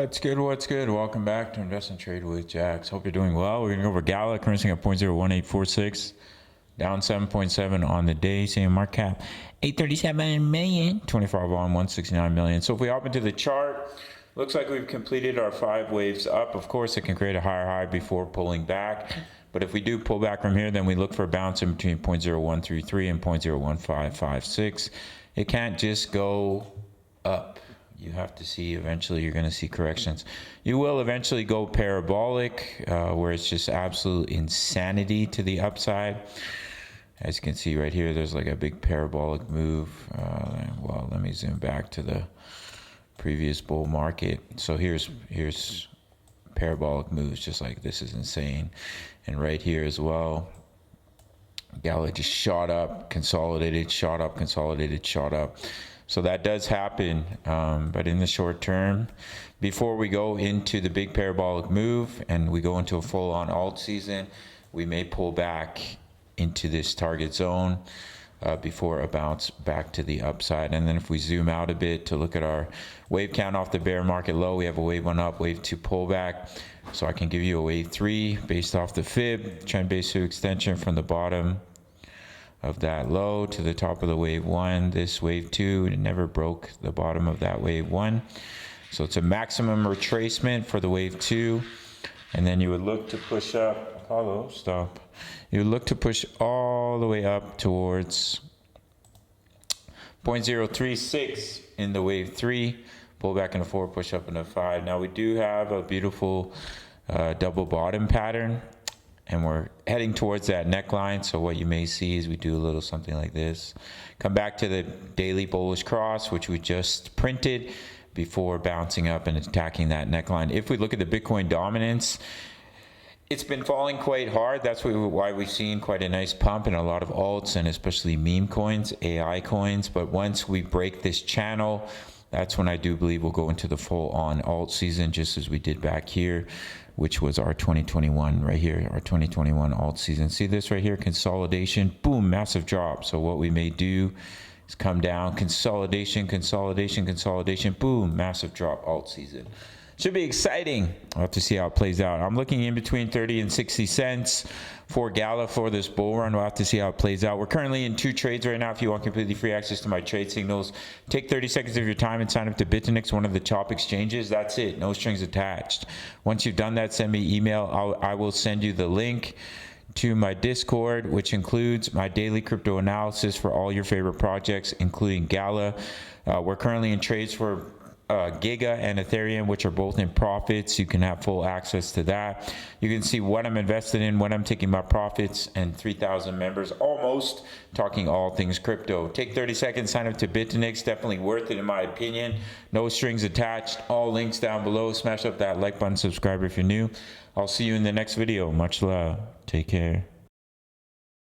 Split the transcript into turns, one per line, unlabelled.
What's good? What's good? Welcome back to Invest and Trade with Jax. Hope you're doing well. We're going to go over Gala, currency at 0.01846, down 7.7 on the day. Same market cap, 837 million, 24 on 169 million. So if we hop into the chart, looks like we've completed our 5 waves up. Of course, it can create a higher high before pulling back. But if we do pull back from here, then we look for a bounce in between 0.0133 and 0.01556. It can't just go up. You have to see, eventually you're going to see corrections. You will eventually go parabolic, where it's just absolute insanity to the upside. As you can see right here, there's like a big parabolic move. Well, let me zoom back to the previous bull market. So here's parabolic moves, just like this is insane. And right here as well, Gala just shot up, consolidated, shot up, consolidated, shot up. So that does happen, but in the short term, before we go into the big parabolic move and we go into a full-on alt season, we may pull back into this target zone before a bounce back to the upside. And then if we zoom out a bit to look at our wave count off the bear market low, we have a wave 1 up, wave 2 pullback. So I can give you a wave 3 based off the fib, trend base to extension from the bottom of that low to the top of the wave 1. This wave 2, it never broke the bottom of that wave 1. So it's a maximum retracement for the wave 2. And then you would look to push up, Apollo, stop. You would look to push all the way up towards 0.036 in the wave 3. Pull back into 4, push up into 5. Now we do have a beautiful double bottom pattern, and we're heading towards that neckline. So what you may see is we do a little something like this. Come back to the daily bullish cross, which we just printed, before bouncing up and attacking that neckline. If we look at the Bitcoin dominance, it's been falling quite hard. That's why we've seen quite a nice pump in a lot of alts, and especially meme coins, AI coins. But once we break this channel, that's when I do believe we'll go into the full-on alt season, just as we did back here, which was our 2021 right here, our 2021 alt season. See this right here, consolidation, boom, massive drop. So what we may do is come down, consolidation, consolidation, consolidation, boom, massive drop, alt season. Should be exciting. I'll have to see how it plays out. I'm looking in between 30 and 60 cents for Gala for this bull run. We'll have to see how it plays out. We're currently in 2 trades right now. If you want completely free access to my trade signals, take 30 seconds of your time and sign up to BITUNIX, one of the top exchanges. That's it. No strings attached. Once you've done that, send me email. I will send you the link to my Discord, which includes my daily crypto analysis for all your favorite projects, including Gala. We're currently in trades for Giga and Ethereum, which are both in profits. You can have full access to that. You can see what I'm invested in, when I'm taking my profits, and 3,000 members almost talking all things crypto. Take 30 seconds, sign up to BITUNIX. Definitely worth it in my opinion. No strings attached. All links down below. Smash up that like button, subscribe if you're new. I'll see you in the next video. Much love. Take care.